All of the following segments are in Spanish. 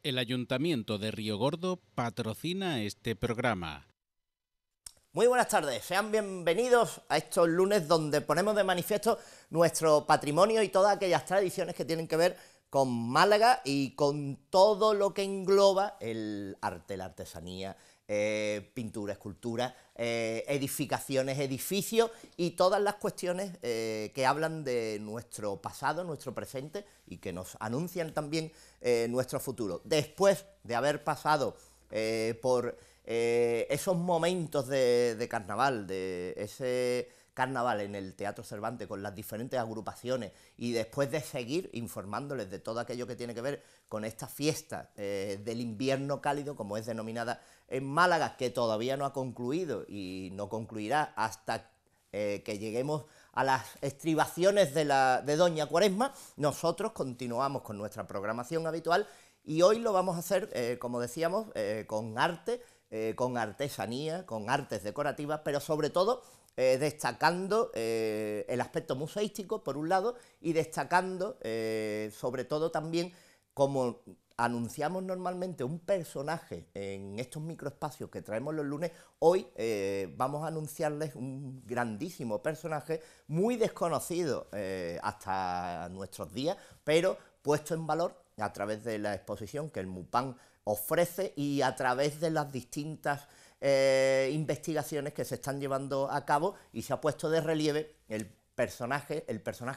El Ayuntamiento de Río Gordo patrocina este programa. Muy buenas tardes, sean bienvenidos a estos lunes donde ponemos de manifiesto nuestro patrimonio y todas aquellas tradiciones que tienen que ver con Málaga y con todo lo que engloba el arte, la artesanía, pintura, escultura, edificaciones, edificios y todas las cuestiones que hablan de nuestro pasado, nuestro presente y que nos anuncian también nuestro futuro. Después de haber pasado por esos momentos de carnaval, de ese carnaval en el Teatro Cervantes con las diferentes agrupaciones y después de seguir informándoles de todo aquello que tiene que ver con esta fiesta del invierno cálido, como es denominada en Málaga, que todavía no ha concluido y no concluirá hasta que lleguemos a las estribaciones de Doña Cuaresma, nosotros continuamos con nuestra programación habitual y hoy lo vamos a hacer, como decíamos, con arte, con artesanía, con artes decorativas, pero sobre todo destacando el aspecto museístico, por un lado, y destacando sobre todo también, como anunciamos normalmente un personaje en estos microespacios que traemos los lunes, hoy vamos a anunciarles un grandísimo personaje, muy desconocido hasta nuestros días, pero puesto en valor a través de la exposición que el MUPAN ofrece y a través de las distintas investigaciones que se están llevando a cabo, y se ha puesto de relieve el personaje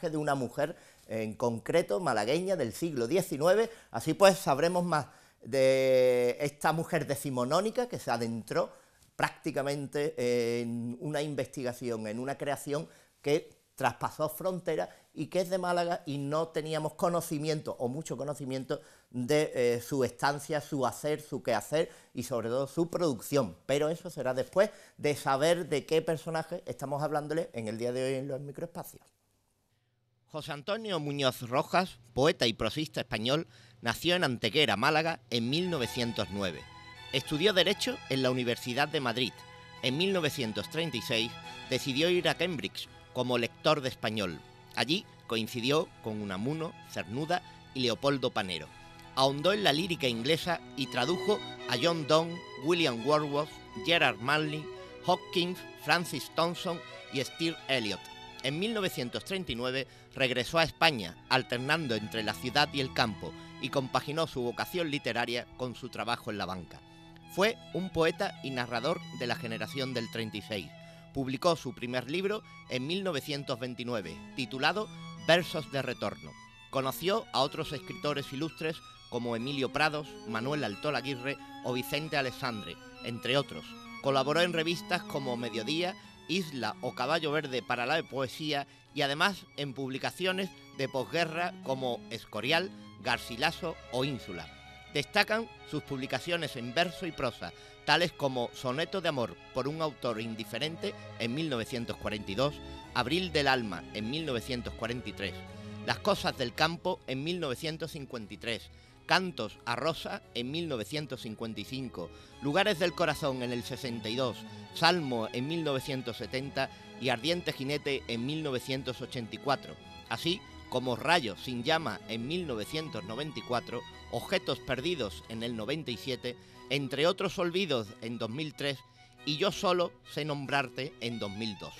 de una mujer en concreto malagueña del siglo XIX. Así pues sabremos más de esta mujer decimonónica que se adentró prácticamente en una investigación, en una creación que traspasó fronteras y que es de Málaga y no teníamos conocimiento o mucho conocimiento de su estancia, su hacer, su quehacer y sobre todo su producción, pero eso será después de saber de qué personaje estamos hablándole en el día de hoy en los microespacios. José Antonio Muñoz Rojas, poeta y prosista español, nació en Antequera, Málaga, en 1909. Estudió Derecho en la Universidad de Madrid. En 1936 decidió ir a Cambridge como lector de español. Allí coincidió con Unamuno, Cernuda y Leopoldo Panero. Ahondó en la lírica inglesa y tradujo a John Donne, William Wordsworth, Gerard Manley, Hopkins, Francis Thompson y Sir Eliot. En 1939 regresó a España, alternando entre la ciudad y el campo, y compaginó su vocación literaria con su trabajo en la banca. Fue un poeta y narrador de la generación del 36. Publicó su primer libro en 1929, titulado Versos de Retorno. Conoció a otros escritores ilustres como Emilio Prados, Manuel Altol Aguirre o Vicente Alessandre, entre otros. Colaboró en revistas como Mediodía, Isla o Caballo Verde para la poesía y además en publicaciones de posguerra como Escorial, Garcilaso o Ínsula. Destacan sus publicaciones en verso y prosa, tales como Soneto de amor por un autor indiferente en 1942, Abril del alma en 1943, Las cosas del campo en 1953, Cantos a Rosa en 1955, Lugares del corazón en el 62, Salmo en 1970 y Ardiente jinete en 1984, así como Rayos sin llama en 1994, Objetos perdidos en el 97, entre otros olvidos en 2003 y Yo solo sé nombrarte en 2002.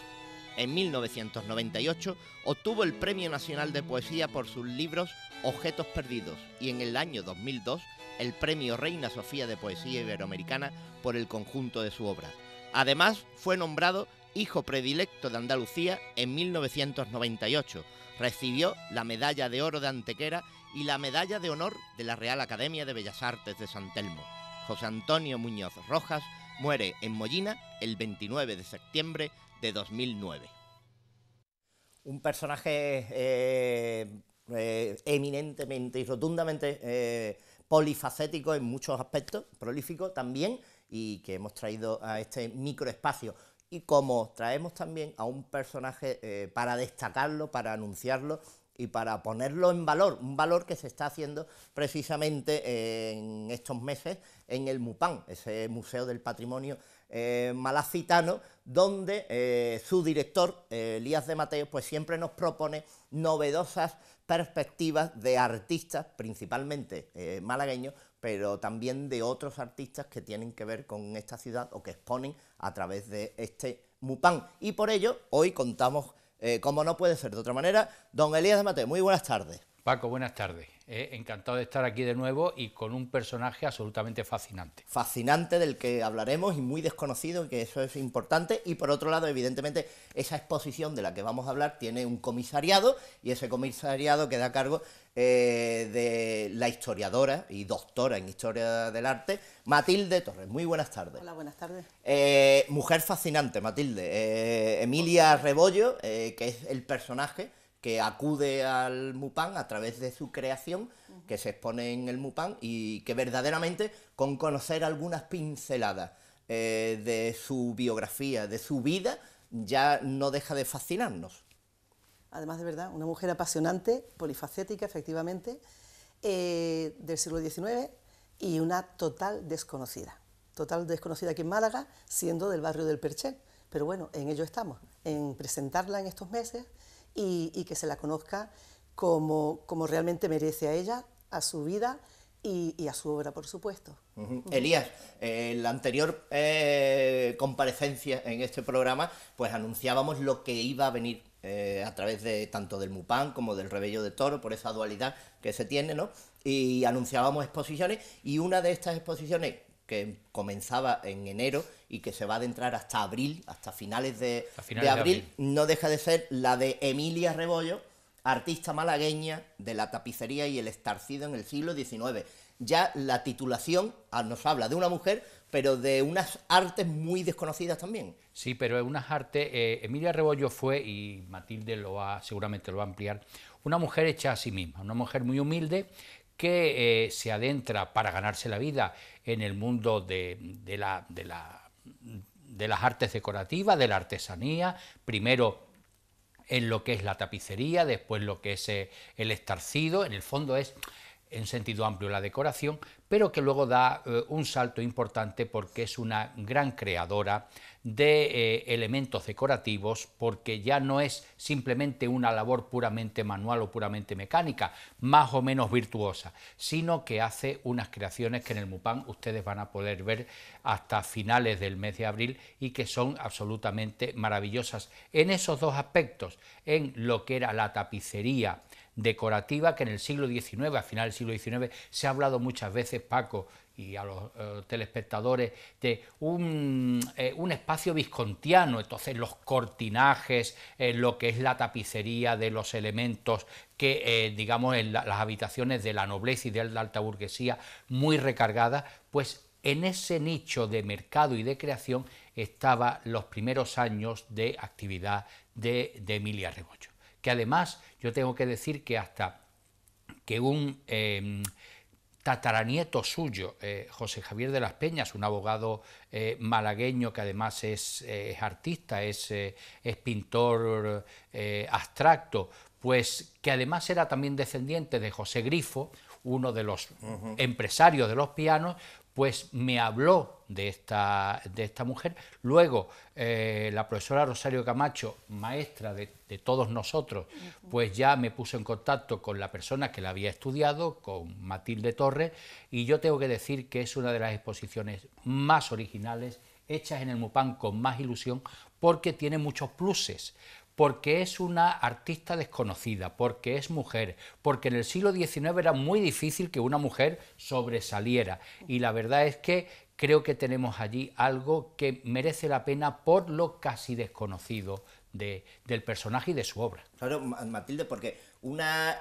En 1998 obtuvo el Premio Nacional de Poesía por sus libros Objetos perdidos y en el año 2002 el Premio Reina Sofía de Poesía Iberoamericana por el conjunto de su obra. Además fue nombrado Hijo Predilecto de Andalucía en 1998. Recibió la Medalla de Oro de Antequera y la Medalla de Honor de la Real Academia de Bellas Artes de San Telmo. José Antonio Muñoz Rojas muere en Mollina el 29 de septiembre de 2009. Un personaje eminentemente y rotundamente polifacético en muchos aspectos, prolífico también, y que hemos traído a este microespacio. Y como traemos también a un personaje para destacarlo, para anunciarlo y para ponerlo en valor, un valor que se está haciendo precisamente en estos meses en el MUPAN, ese Museo del Patrimonio malacitano, donde su director, Elías de Mateo, pues siempre nos propone novedosas perspectivas de artistas, principalmente malagueños, pero también de otros artistas que tienen que ver con esta ciudad o que exponen a través de este Mupán. Y por ello, hoy contamos, como no puede ser de otra manera, don Elías de Mateo. Muy buenas tardes. Paco, buenas tardes. Encantado de estar aquí de nuevo y con un personaje absolutamente fascinante. Fascinante, del que hablaremos y muy desconocido, que eso es importante. Y por otro lado, evidentemente, esa exposición de la que vamos a hablar tiene un comisariado, y ese comisariado queda a cargo de la historiadora y doctora en Historia del Arte, Matilde Torres. Muy buenas tardes. Hola, buenas tardes. Mujer fascinante, Matilde. Emilia Rebollo, que es el personaje que acude al Mupán a través de su creación, que se expone en el Mupán, y que verdaderamente, con conocer algunas pinceladas de su biografía, de su vida, ya no deja de fascinarnos. Además, de verdad, una mujer apasionante, polifacética, efectivamente, del siglo XIX, y una total desconocida aquí en Málaga, siendo del barrio del Perchel. Pero bueno, en ello estamos, en presentarla en estos meses, y que se la conozca como realmente merece a ella, a su vida y a su obra, por supuesto. Elías, en la anterior comparecencia en este programa, pues anunciábamos lo que iba a venir a través de tanto del Mupán como del Rebello de Toro, por esa dualidad que se tiene, ¿no? Y anunciábamos exposiciones, y una de estas exposiciones, que comenzaba en enero y que se va a adentrar hasta abril, hasta finales de abril, no deja de ser la de Emilia Rebollo, artista malagueña de la tapicería y el estarcido en el siglo XIX. Ya la titulación nos habla de una mujer, pero de unas artes muy desconocidas también. Sí, pero es unas artes... Emilia Rebollo fue, y Matilde seguramente lo va a ampliar, una mujer hecha a sí misma, una mujer muy humilde, que se adentra para ganarse la vida en el mundo de las artes decorativas, de la artesanía, primero en lo que es la tapicería, después lo que es el estarcido. En el fondo es, en sentido amplio, la decoración, pero que luego da un salto importante porque es una gran creadora de elementos decorativos, porque ya no es simplemente una labor puramente manual o puramente mecánica, más o menos virtuosa, sino que hace unas creaciones que en el Mupán ustedes van a poder ver hasta finales del mes de abril, y que son absolutamente maravillosas en esos dos aspectos, en lo que era la tapicería decorativa, que en el siglo XIX, a final del siglo XIX, se ha hablado muchas veces, Paco, y a los telespectadores, de un espacio viscontiano. Entonces los cortinajes, lo que es la tapicería de los elementos que, digamos, en las habitaciones de la nobleza y de la alta burguesía, muy recargadas, pues en ese nicho de mercado y de creación estaban los primeros años de actividad de Emilia Rebollo. Que además yo tengo que decir que hasta que un tataranieto suyo, José Javier de las Peñas, un abogado malagueño que además es artista, es pintor abstracto, pues que además era también descendiente de José Grifo, uno de los empresarios de los pianos, pues me habló de esta mujer. Luego la profesora Rosario Camacho, maestra de todos nosotros, pues ya me puso en contacto con la persona que la había estudiado, con Matilde Torres, y yo tengo que decir que es una de las exposiciones más originales, hechas en el Mupán con más ilusión, porque tiene muchos pluses, porque es una artista desconocida, porque es mujer, porque en el siglo XIX era muy difícil que una mujer sobresaliera, y la verdad es que creo que tenemos allí algo que merece la pena por lo casi desconocido del personaje y de su obra. Claro, Matilde, porque una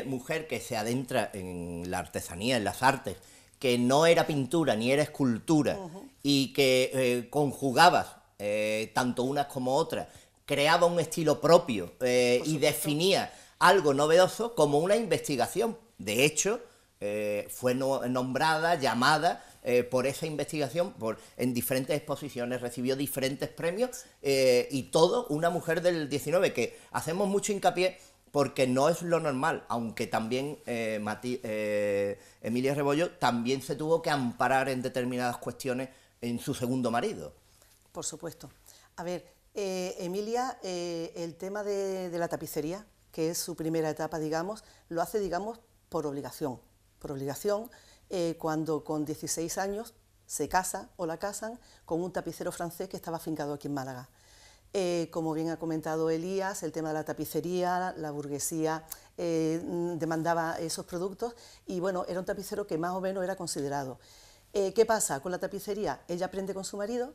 mujer que se adentra en la artesanía, en las artes, que no era pintura ni era escultura, y que conjugabas tanto unas como otras, creaba un estilo propio y definía algo novedoso como una investigación. De hecho, fue nombrada, llamada por esa investigación en diferentes exposiciones, recibió diferentes premios, y todo una mujer del 19, que hacemos mucho hincapié porque no es lo normal, aunque también Emilia Rebollo también se tuvo que amparar en determinadas cuestiones en su segundo marido. Por supuesto. A ver, Emilia, el tema de la tapicería, que es su primera etapa, digamos, lo hace, digamos, por obligación. Por obligación, cuando con 16 años se casa o la casan con un tapicero francés que estaba afincado aquí en Málaga. Como bien ha comentado Elías, el tema de la tapicería, la burguesía demandaba esos productos y bueno, era un tapicero que más o menos era considerado. ¿Qué pasa con la tapicería? Ella aprende con su marido,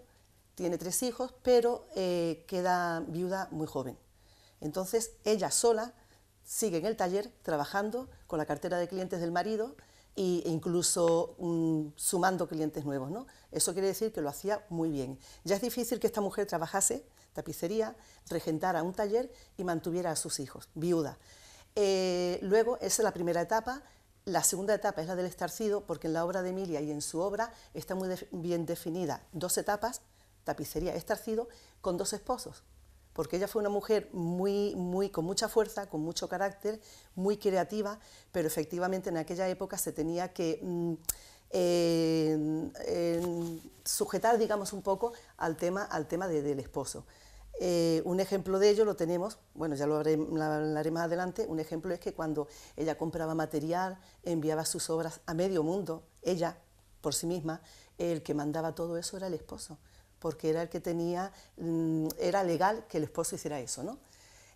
tiene 3 hijos, pero queda viuda muy joven. Entonces ella sola sigue en el taller trabajando con la cartera de clientes del marido e incluso sumando clientes nuevos, ¿no? Eso quiere decir que lo hacía muy bien. Ya es difícil que esta mujer trabajase tapicería, regentara un taller y mantuviera a sus hijos, viuda. Luego, esa es la primera etapa. La segunda etapa es la del estarcido, porque en la obra de Emilia y en su obra está muy bien definida 2 etapas, tapicería, estarcido, con 2 esposos, porque ella fue una mujer con mucha fuerza, con mucho carácter, muy creativa, pero efectivamente en aquella época se tenía que sujetar, digamos, un poco al tema del esposo. Un ejemplo de ello lo tenemos, bueno, ya lo hablaré más adelante, un ejemplo es que cuando ella compraba material, enviaba sus obras a medio mundo, ella, por sí misma, el que mandaba todo eso era el esposo, porque era el que tenía, era legal que el esposo hiciera eso, ¿no?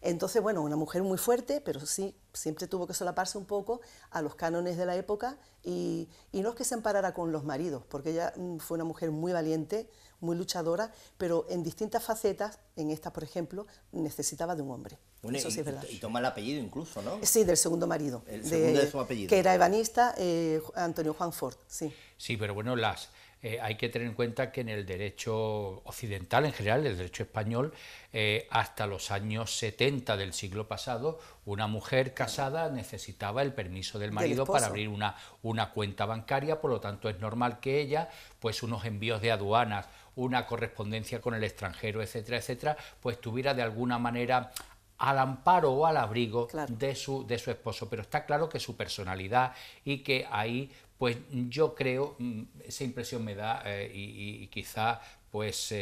Entonces, bueno, una mujer muy fuerte, pero sí, siempre tuvo que solaparse un poco a los cánones de la época y no es que se amparara con los maridos, porque ella fue una mujer muy valiente, muy luchadora, pero en distintas facetas, en esta, por ejemplo, necesitaba de un hombre. Bueno, eso sí es verdad. Y toma el apellido incluso, ¿no? Sí, del segundo marido. El segundo de su apellido. Que era ebanista, Antonio Juan Fort, sí. Sí, pero bueno, hay que tener en cuenta que en el derecho occidental, en general, el derecho español, hasta los años 70 del siglo pasado, una mujer casada necesitaba el permiso del marido para abrir una cuenta bancaria, por lo tanto es normal que ella, pues unos envíos de aduanas, una correspondencia con el extranjero, etcétera, etcétera, pues tuviera de alguna manera al amparo o al abrigo de su esposo, pero está claro que su personalidad y que ahí, pues yo creo, esa impresión me da, y quizá pues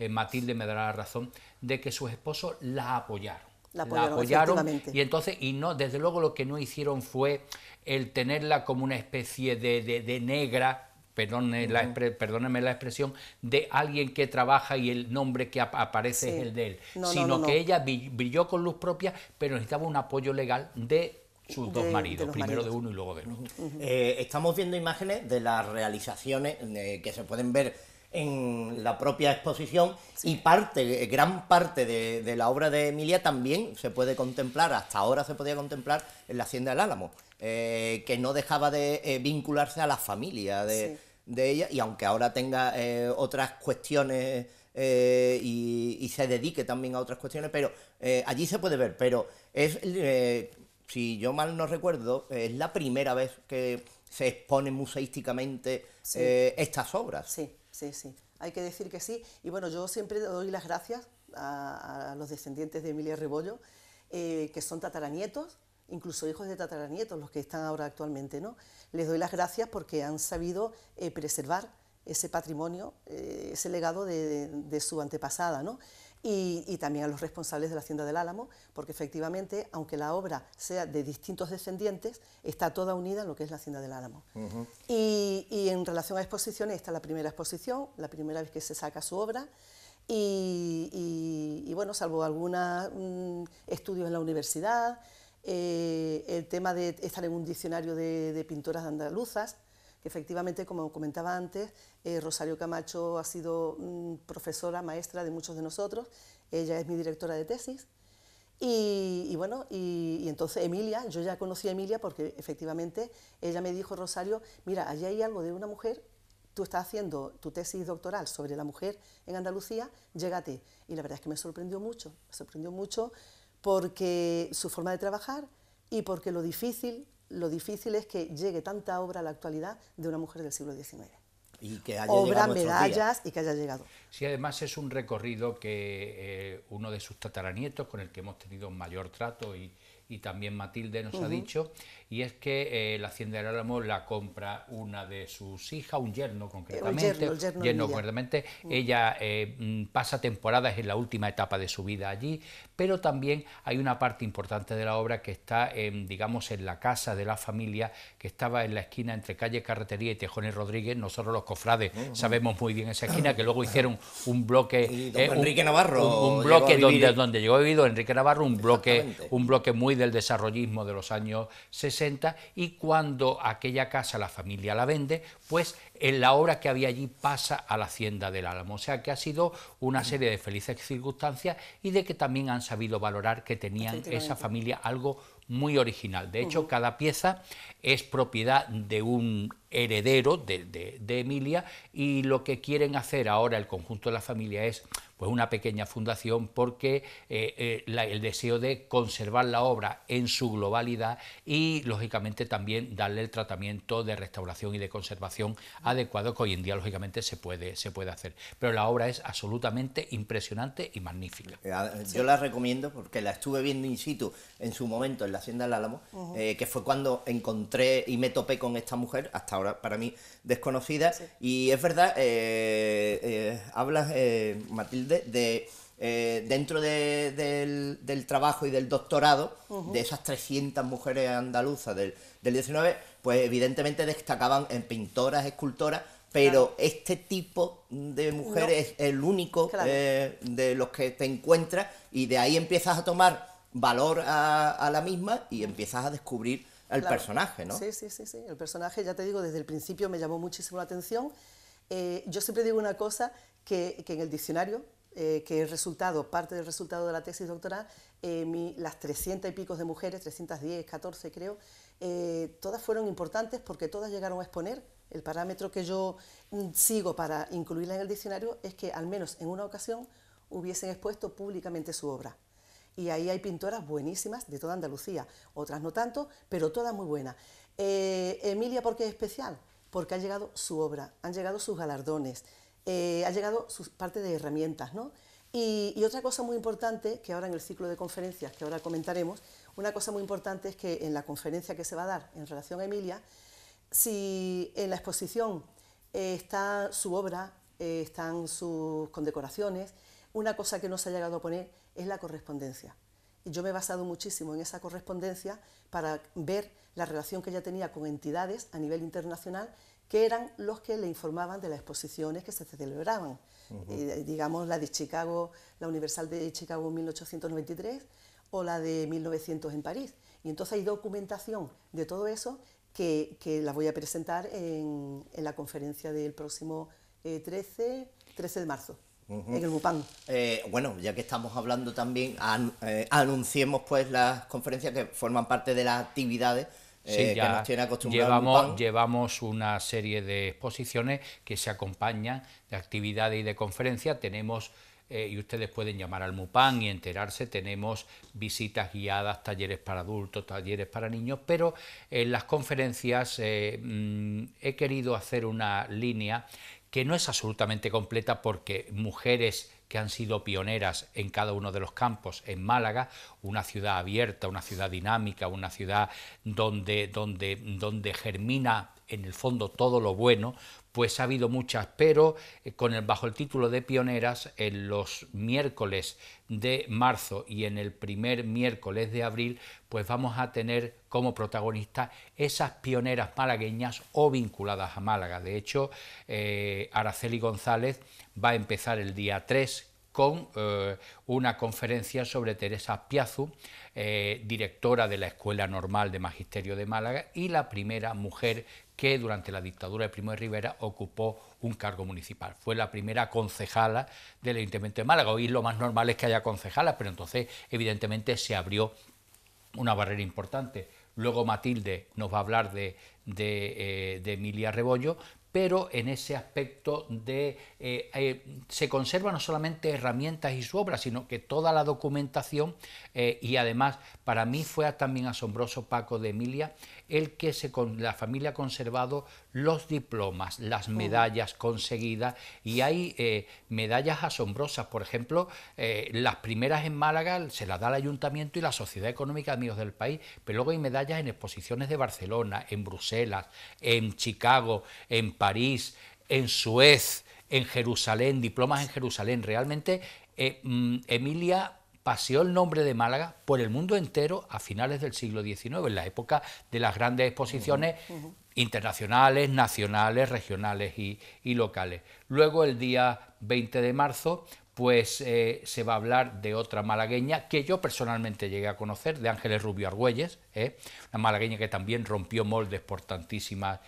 Matilde me dará la razón, de que sus esposos la apoyaron. La apoyaron y entonces, y no, desde luego lo que no hicieron fue el tenerla como una especie de negra, perdónenme la expresión, de alguien que trabaja y el nombre que aparece es el de él, sino que ella brilló con luz propia, pero necesitaba un apoyo legal de sus 2 maridos, primero de uno y luego del otro. Estamos viendo imágenes de las realizaciones que se pueden ver en la propia exposición y gran parte de la obra de Emilia también se puede contemplar, hasta ahora se podía contemplar en la Hacienda del Álamo, que no dejaba de vincularse a la familia de ella, y aunque ahora tenga otras cuestiones y se dedique también a otras cuestiones, pero allí se puede ver, pero es, si yo mal no recuerdo, es la primera vez que se exponen museísticamente estas obras. Sí, sí, sí. Hay que decir que sí. Y bueno, yo siempre doy las gracias a los descendientes de Emilia Rebollo, que son tataranietos, incluso hijos de tataranietos, los que están ahora actualmente, ¿no? Les doy las gracias porque han sabido preservar ese patrimonio, ese legado de su antepasada, ¿no? Y también a los responsables de la Hacienda del Álamo, porque efectivamente, aunque la obra sea de distintos descendientes, está toda unida en lo que es la Hacienda del Álamo. Y en relación a exposiciones, esta es la primera exposición, la primera vez que se saca su obra, y bueno, salvo algunos estudios en la universidad, el tema de estar en un diccionario de pintoras andaluzas, que efectivamente, como comentaba antes, Rosario Camacho ha sido profesora, maestra de muchos de nosotros, ella es mi directora de tesis, y bueno, y entonces Emilia, yo ya conocí a Emilia porque efectivamente ella me dijo, Rosario, mira, allí hay algo de una mujer, tú estás haciendo tu tesis doctoral sobre la mujer en Andalucía, llégate. Y la verdad es que me sorprendió mucho porque su forma de trabajar y porque lo difícil es que llegue tanta obra a la actualidad de una mujer del siglo XIX. Y que haya obras, medallas y que haya llegado. Sí, además es un recorrido que uno de sus tataranietos, con el que hemos tenido mayor trato y y también Matilde nos ha dicho, y es que la Hacienda del Álamo la compra una de sus hijas, un yerno concretamente, yerno concretamente. Ella pasa temporadas en la última etapa de su vida allí, pero también hay una parte importante de la obra que está, digamos, en la casa de la familia, que estaba en la esquina entre calle Carretería y Tejones Rodríguez. Nosotros los cofrades sabemos muy bien esa esquina, que luego hicieron un bloque, Enrique Navarro, un bloque donde llegó vivido Enrique Navarro, un bloque muy del desarrollismo de los años 60, y cuando aquella casa la familia la vende, pues en la obra que había allí pasa a la Hacienda del Álamo. O sea que ha sido una serie de felices circunstancias y de que también han sabido valorar que tenían esa familia algo muy original. De hecho, cada pieza es propiedad de un heredero de Emilia, y lo que quieren hacer ahora el conjunto de la familia es pues una pequeña fundación, porque el deseo de conservar la obra en su globalidad y lógicamente también darle el tratamiento de restauración y de conservación adecuado que hoy en día lógicamente se puede hacer. Pero la obra es absolutamente impresionante y magnífica. Yo la recomiendo porque la estuve viendo in situ en su momento en la Hacienda del Álamo, que fue cuando encontré y me topé con esta mujer, hasta ahora para mí desconocida, y es verdad, hablas, Matilde, dentro del trabajo y del doctorado, de esas 300 mujeres andaluzas del 19, pues evidentemente destacaban en pintoras, escultoras, pero este tipo de mujeres es el único de los que te encuentras, y de ahí empiezas a tomar valor a la misma y empiezas a descubrir el personaje, ¿no? Sí. El personaje, ya te digo, desde el principio me llamó muchísimo la atención. Yo siempre digo una cosa, que en el diccionario, que es parte del resultado de la tesis doctoral, las 300 y pico de mujeres, 310, 14 creo, todas fueron importantes porque todas llegaron a exponer. El parámetro que yo sigo para incluirla en el diccionario es que al menos en una ocasión hubiesen expuesto públicamente su obra. Y ahí hay pintoras buenísimas de toda Andalucía, otras no tanto, pero todas muy buenas. Emilia, ¿por qué es especial? Porque ha llegado su obra, han llegado sus galardones, ha llegado su parte de herramientas, ¿no? Y otra cosa muy importante, que ahora en el ciclo de conferencias, que ahora comentaremos, una cosa muy importante es que en la conferencia que se va a dar en relación a Emilia, si en la exposición está su obra, están sus condecoraciones, una cosa que no se ha llegado a poner es la correspondencia. Y yo me he basado muchísimo en esa correspondencia para ver la relación que ella tenía con entidades a nivel internacional, que eran los que le informaban de las exposiciones que se celebraban. Digamos, la de Chicago, la Universal de Chicago en 1893 o la de 1900 en París. Y entonces hay documentación de todo eso que la voy a presentar en la conferencia del próximo 13 de marzo. En el MUPAN. Bueno, ya que estamos hablando también, anunciemos pues las conferencias que forman parte de las actividades que nos tiene acostumbrados. Llevamos una serie de exposiciones que se acompañan de actividades y de conferencias. Tenemos, y ustedes pueden llamar al MUPAN y enterarse, tenemos visitas guiadas, talleres para adultos, talleres para niños, pero en las conferencias he querido hacer una línea que no es absolutamente completa, porque mujeres que han sido pioneras en cada uno de los campos en Málaga, una ciudad abierta, una ciudad dinámica, una ciudad donde germina en el fondo todo lo bueno, pues ha habido muchas, pero bajo el título de pioneras, en los miércoles de marzo y en el primer miércoles de abril, pues vamos a tener como protagonistas esas pioneras malagueñas o vinculadas a Málaga. De hecho, Araceli González va a empezar el día 3 con una conferencia sobre Teresa Piazu, directora de la Escuela Normal de Magisterio de Málaga y la primera mujer que durante la dictadura de Primo de Rivera ocupó un cargo municipal. Fue la primera concejala del Ayuntamiento de Málaga. Hoy lo más normal es que haya concejalas, pero entonces evidentemente se abrió una barrera importante. Luego Matilde nos va a hablar de Emilia Rebollo, pero en ese aspecto se conserva no solamente herramientas y su obra, sino que toda la documentación, y además para mí fue también asombroso, Paco, de Emilia, el que la familia ha conservado los diplomas, las medallas conseguidas, y hay medallas asombrosas. Por ejemplo, las primeras en Málaga se las da el Ayuntamiento y la Sociedad Económica de Amigos del País, pero luego hay medallas en exposiciones de Barcelona, en Bruselas, en Chicago, en París, en Suez, en Jerusalén, diplomas en Jerusalén. Realmente Emilia paseó el nombre de Málaga por el mundo entero a finales del siglo XIX, en la época de las grandes exposiciones internacionales, nacionales, regionales y locales. Luego, el día 20 de marzo, pues se va a hablar de otra malagueña que yo personalmente llegué a conocer, de Ángeles Rubio Argüelles, una malagueña que también rompió moldes por tantísimas,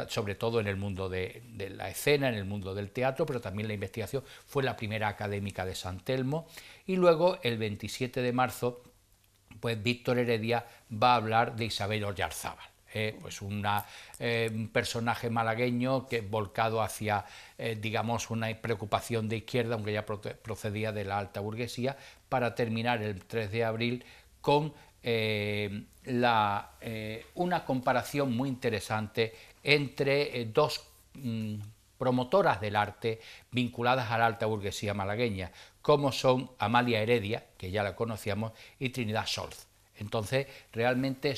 sobre todo en el mundo de la escena, en el mundo del teatro, pero también la investigación. Fue la primera académica de San Telmo. Y luego, el 27 de marzo, pues Víctor Heredia va a hablar de Isabel Oyarzábal. Pues un personaje malagueño que volcado hacia, digamos, una preocupación de izquierda, aunque ya procedía de la alta burguesía, para terminar el 3 de abril con una comparación muy interesante entre dos promotoras del arte vinculadas a la alta burguesía malagueña, como son Amalia Heredia, que ya la conocíamos, y Trinidad Solz. Entonces, realmente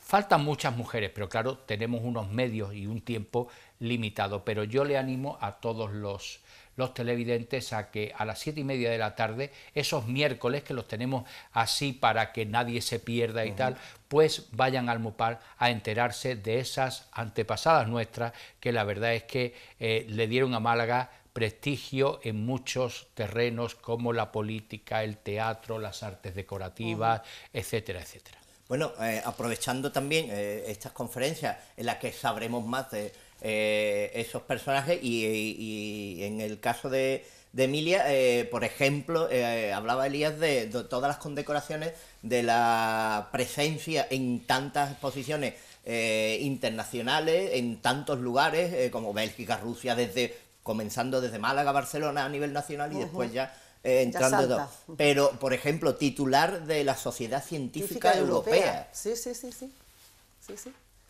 faltan muchas mujeres, pero claro, tenemos unos medios y un tiempo limitado, pero yo le animo a todos los televidentes a que a las 7:30 de la tarde, esos miércoles que los tenemos así para que nadie se pierda y tal, pues vayan al MUPAM a enterarse de esas antepasadas nuestras, que la verdad es que le dieron a Málaga prestigio en muchos terrenos como la política, el teatro, las artes decorativas, etcétera, etcétera. Bueno, aprovechando también estas conferencias en las que sabremos más de esos personajes y en el caso de Emilia, por ejemplo, hablaba Elías de todas las condecoraciones, de la presencia en tantas exposiciones internacionales, en tantos lugares como Bélgica, Rusia, comenzando desde Málaga, Barcelona a nivel nacional y después ya entrando todo. Pero, por ejemplo, titular de la Sociedad Científica Europea. Sí.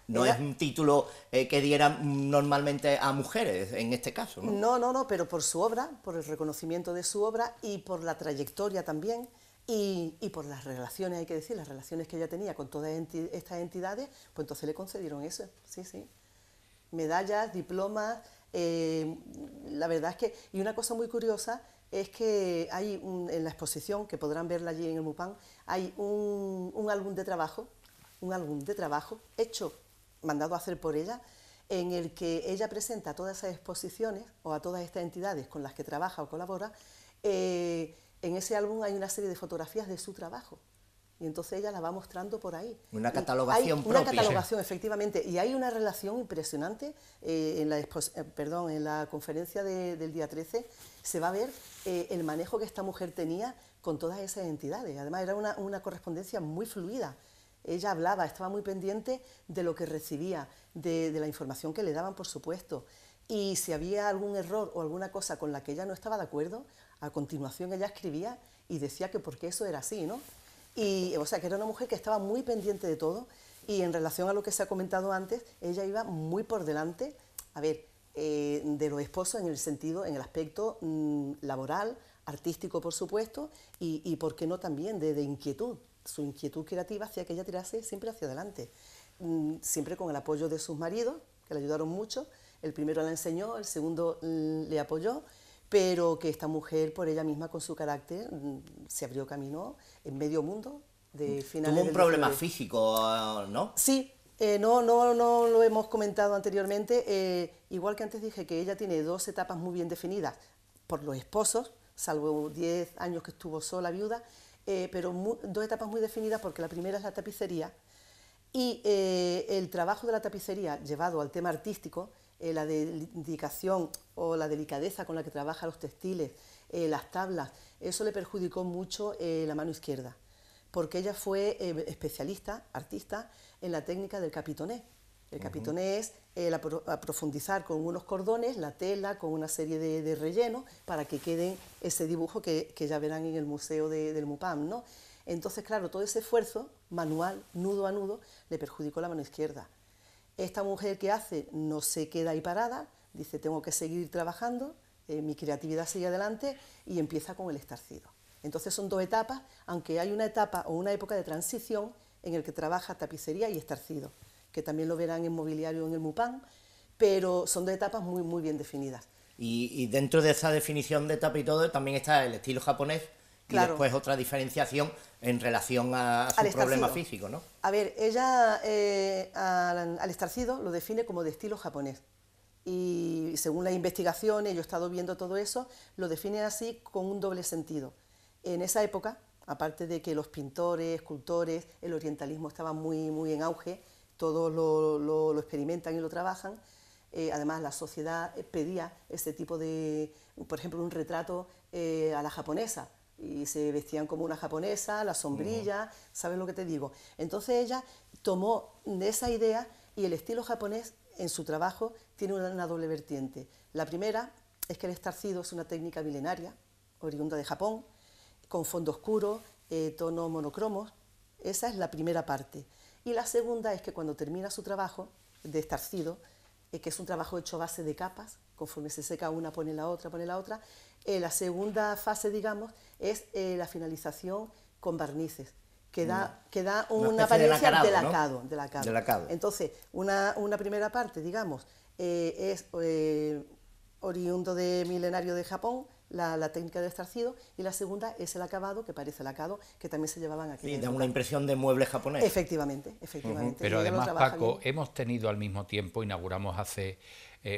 No es un título que dieran normalmente a mujeres, en este caso, ¿no? No, pero por su obra, por el reconocimiento de su obra y por la trayectoria también, y por las relaciones, hay que decir, las relaciones que ella tenía con todas estas entidades, pues entonces le concedieron eso, sí. Medallas, diplomas, la verdad es que, y una cosa muy curiosa, es que hay en la exposición, que podrán verla allí en el MUPAM, hay un álbum de trabajo hecho, mandado a hacer por ella, en el que ella presenta todas esas exposiciones o a todas estas entidades con las que trabaja o colabora. En ese álbum hay una serie de fotografías de su trabajo y entonces ella la va mostrando por ahí. Una catalogación propia. Una catalogación, efectivamente, y hay una relación impresionante. En la conferencia del día 13 se va a ver el manejo que esta mujer tenía con todas esas entidades. Además, era una correspondencia muy fluida. Ella hablaba, estaba muy pendiente de lo que recibía, de la información que le daban, por supuesto. Y si había algún error o alguna cosa con la que ella no estaba de acuerdo, a continuación ella escribía y decía que por qué eso era así, ¿no? O sea, que era una mujer que estaba muy pendiente de todo, y en relación a lo que se ha comentado antes, ella iba muy por delante, de los esposos en el aspecto laboral, artístico, por supuesto, y por qué no también de inquietud. Su inquietud creativa hacía que ella tirase siempre hacia adelante, siempre con el apoyo de sus maridos, que le ayudaron mucho. El primero la enseñó, el segundo le apoyó, pero que esta mujer, por ella misma, con su carácter, se abrió camino en medio mundo de finales. Tuvo un problema físico, ¿no? Sí, no lo hemos comentado anteriormente. Igual que antes dije que ella tiene dos etapas muy bien definidas por los esposos, salvo 10 años que estuvo sola, viuda, pero dos etapas muy definidas, porque la primera es la tapicería, y el trabajo de la tapicería llevado al tema artístico, la dedicación o la delicadeza con la que trabaja los textiles, las tablas, eso le perjudicó mucho la mano izquierda, porque ella fue especialista, artista, en la técnica del capitoné. El capitoné es profundizar con unos cordones la tela, con una serie de rellenos, para que queden ese dibujo que ya verán en el museo del MUPAM, ¿no? Entonces, claro, todo ese esfuerzo manual, nudo a nudo, le perjudicó la mano izquierda. Esta mujer, ¿qué hace? No se queda ahí parada, dice, tengo que seguir trabajando, mi creatividad sigue adelante, y empieza con el estarcido. Entonces son 2 etapas, aunque hay una etapa o una época de transición en el que trabaja tapicería y estarcido, que también lo verán en mobiliario en el MUPAN, pero son 2 etapas muy, muy bien definidas. Y dentro de esa definición de etapa y todo, también está el estilo japonés, y después otra diferenciación en relación a su problema físico, ¿no? A ver, ella al estarcido lo define como de estilo japonés. Y según las investigaciones, yo he estado viendo todo eso, lo define así con un doble sentido. En esa época, aparte de que los pintores, escultores, el orientalismo estaba muy, muy en auge, todos lo experimentan y lo trabajan, además la sociedad pedía ese tipo de, por ejemplo, un retrato a la japonesa, y se vestían como una japonesa, la sombrilla, ¿sabes lo que te digo? Entonces ella tomó de esa idea, y el estilo japonés en su trabajo tiene una doble vertiente. La primera es que el estarcido es una técnica milenaria, oriunda de Japón, con fondo oscuro, tonos monocromos. Esa es la primera parte. Y la segunda es que cuando termina su trabajo de estarcido, que es un trabajo hecho a base de capas, conforme se seca una pone la otra, la segunda fase, digamos, es la finalización con barnices, que da una apariencia de lacado. Entonces, una primera parte, digamos, es oriundo de milenario de Japón, la técnica de estarcido, y la segunda es el acabado, que parece lacado, que también se llevaban aquí. Sí, da una impresión de mueble japonés. Efectivamente. Pero además, Paco, hemos tenido al mismo tiempo, inauguramos hace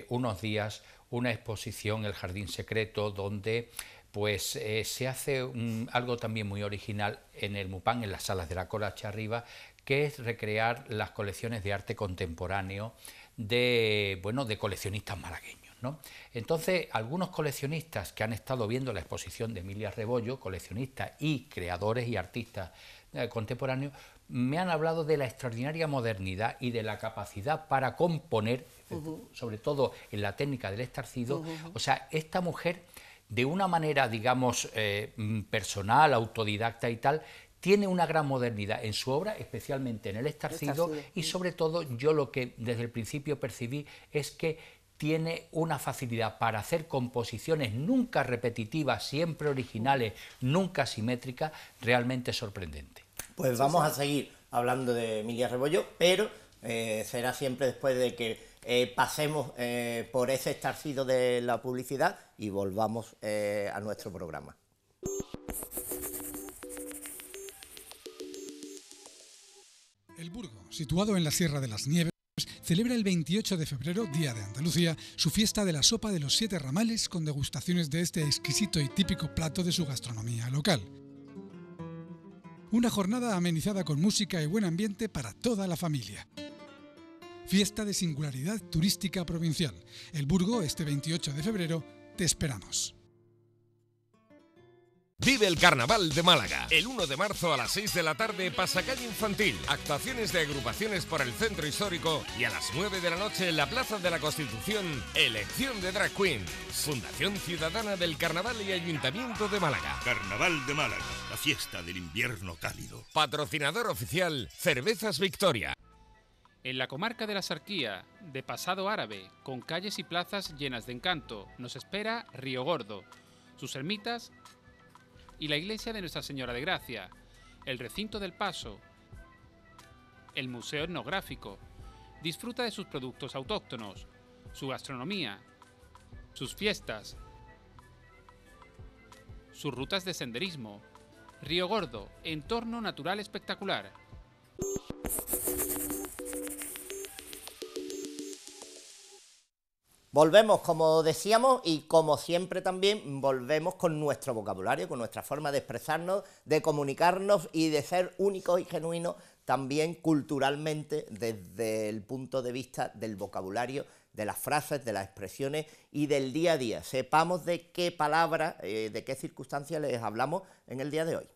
unos días una exposición, El Jardín Secreto, donde pues se hace algo también muy original en el MUPAN, en las salas de la Colacha arriba, que es recrear las colecciones de arte contemporáneo de coleccionistas malagueños, ¿no? Entonces, algunos coleccionistas que han estado viendo la exposición de Emilia Rebollo, coleccionistas y creadores y artistas contemporáneos, me han hablado de la extraordinaria modernidad y de la capacidad para componer, sobre todo en la técnica del estarcido. O sea, esta mujer, de una manera, digamos, personal, autodidacta y tal, tiene una gran modernidad en su obra, especialmente en el estarcido, y sobre todo yo lo que desde el principio percibí es que tiene una facilidad para hacer composiciones nunca repetitivas, siempre originales, nunca simétricas, realmente sorprendente. Pues vamos a seguir hablando de Emilia Rebollo, pero será siempre después de que pasemos por ese estarcido de la publicidad y volvamos a nuestro programa. El Burgo, situado en la Sierra de las Nieves, celebra el 28 de febrero, Día de Andalucía, su fiesta de la sopa de los 7 ramales, con degustaciones de este exquisito y típico plato de su gastronomía local. Una jornada amenizada con música y buen ambiente para toda la familia. Fiesta de singularidad turística provincial. El Burgo, este 28 de febrero, te esperamos. Vive el Carnaval de Málaga. El 1 de marzo a las 6 de la tarde, pasacalle infantil. Actuaciones de agrupaciones por el centro histórico y a las 9 de la noche en la Plaza de la Constitución, elección de Drag Queen. Fundación Ciudadana del Carnaval y Ayuntamiento de Málaga. Carnaval de Málaga, la fiesta del invierno cálido. Patrocinador oficial, Cervezas Victoria. En la comarca de la Sarquía, de pasado árabe, con calles y plazas llenas de encanto, nos espera Río Gordo, sus ermitas y la iglesia de Nuestra Señora de Gracia, el recinto del Paso, el museo etnográfico. Disfruta de sus productos autóctonos, su gastronomía, sus fiestas, sus rutas de senderismo. Río Gordo, entorno natural espectacular. Volvemos, como decíamos, y como siempre también volvemos con nuestro vocabulario, con nuestra forma de expresarnos, de comunicarnos y de ser únicos y genuinos también culturalmente desde el punto de vista del vocabulario, de las frases, de las expresiones y del día a día. Sepamos de qué palabras, de qué circunstancias les hablamos en el día de hoy.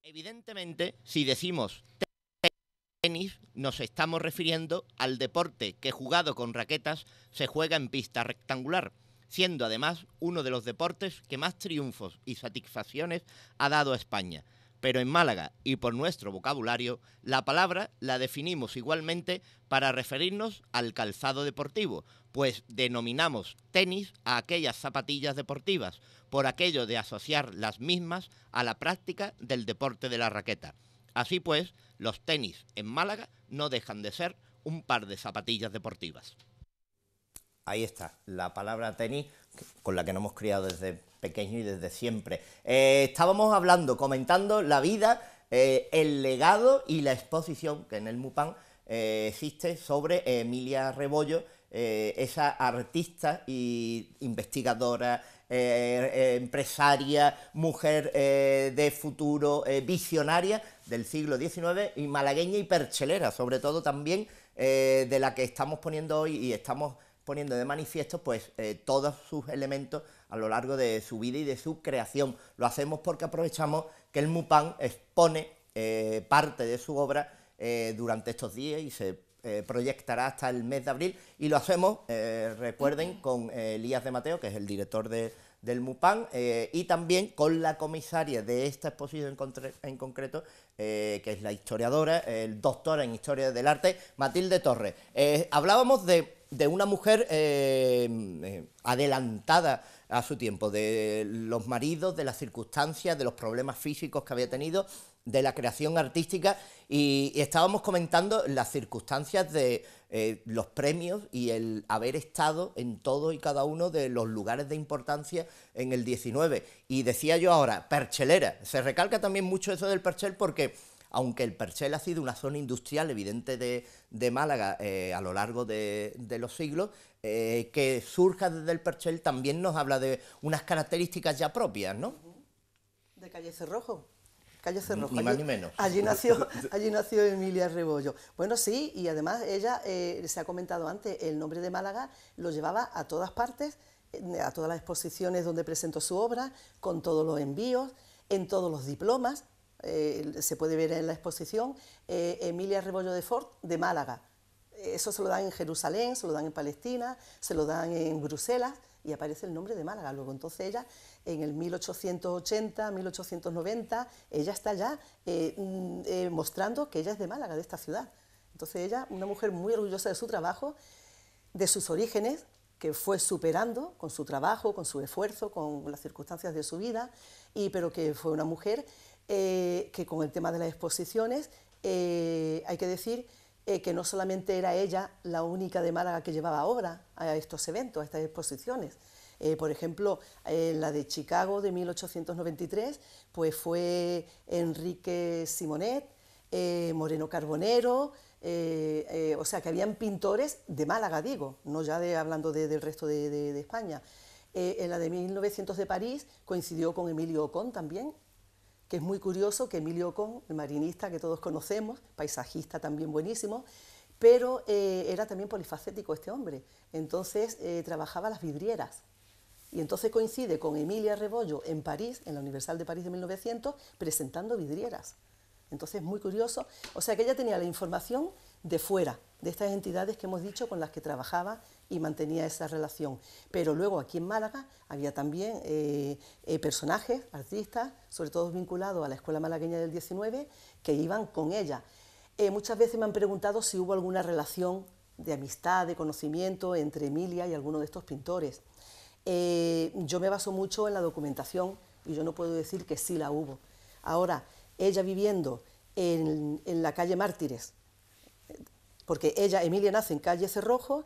Evidentemente, si decimos tenis, nos estamos refiriendo al deporte que, jugado con raquetas, se juega en pista rectangular, siendo además uno de los deportes que más triunfos y satisfacciones ha dado a España. Pero en Málaga, y por nuestro vocabulario, la palabra la definimos igualmente para referirnos al calzado deportivo, pues denominamos tenis a aquellas zapatillas deportivas, por aquello de asociar las mismas a la práctica del deporte de la raqueta. Así pues, los tenis en Málaga no dejan de ser un par de zapatillas deportivas. Ahí está, la palabra tenis, con la que nos hemos criado desde pequeño y desde siempre. Estábamos hablando, comentando la vida, el legado y la exposición que en el MUPAN existe sobre Emilia Rebollo, esa artista y investigadora, empresaria, mujer de futuro, visionaria del siglo XIX y malagueña y perchelera, sobre todo también, de la que estamos poniendo hoy y estamos poniendo de manifiesto pues todos sus elementos a lo largo de su vida y de su creación. Lo hacemos porque aprovechamos que el MUPAN expone parte de su obra durante estos días y se proyectará hasta el mes de abril, y lo hacemos, recuerden, con Elías de Mateo, que es el director del MUPAN, y también con la comisaria de esta exposición en concreto, que es la historiadora, doctora en Historia del Arte, Matilde Torres. Hablábamos de una mujer adelantada a su tiempo, de los maridos, de las circunstancias, de los problemas físicos que había tenido, de la creación artística, y estábamos comentando las circunstancias de los premios y el haber estado en todos y cada uno de los lugares de importancia en el 19. Y decía yo ahora, perchelera, se recalca también mucho eso del perchel porque, aunque el perchel ha sido una zona industrial evidente de Málaga a lo largo de los siglos, que surja desde el perchel también nos habla de unas características ya propias, ¿no? De Calle Cerrojo. Calle Cerrojo. Ni más ni menos. Allí nació Emilia Rebollo. Bueno, sí, y además ella, se ha comentado antes, el nombre de Málaga lo llevaba a todas partes, a todas las exposiciones donde presentó su obra, con todos los envíos, en todos los diplomas. Se puede ver en la exposición, Emilia Rebollo de Fort de Málaga. Eso se lo dan en Jerusalén, se lo dan en Palestina, se lo dan en Bruselas, y aparece el nombre de Málaga. Luego entonces ella, en el 1880, 1890, ella está ya mostrando que ella es de Málaga, de esta ciudad. Entonces ella, una mujer muy orgullosa de su trabajo, de sus orígenes, que fue superando con su trabajo, con su esfuerzo, con las circunstancias de su vida, pero que fue una mujer que con el tema de las exposiciones, hay que decir que no solamente era ella la única de Málaga que llevaba obra a estos eventos, a estas exposiciones. Por ejemplo, la de Chicago de 1893, pues fue Enrique Simonet, Moreno Carbonero, o sea que habían pintores de Málaga, digo, no ya hablando del resto de España. En la de 1900 de París coincidió con Emilio Ocón también, que es muy curioso que Emilio Ocón, el marinista que todos conocemos, paisajista también buenísimo, pero era también polifacético este hombre, entonces trabajaba las vidrieras, y entonces coincide con Emilia Rebollo en París, en la Universal de París de 1900, presentando vidrieras. Entonces muy curioso, o sea que ella tenía la información de fuera, de estas entidades que hemos dicho con las que trabajaba y mantenía esa relación. Pero luego aquí en Málaga había también personajes, artistas, sobre todo vinculados a la Escuela Malagueña del 19, que iban con ella. Muchas veces me han preguntado si hubo alguna relación de amistad, de conocimiento entre Emilia y alguno de estos pintores. Yo me baso mucho en la documentación y yo no puedo decir que sí la hubo. Ahora, ella viviendo en la calle Mártires, porque ella, Emilia, nace en calle Cerrojo,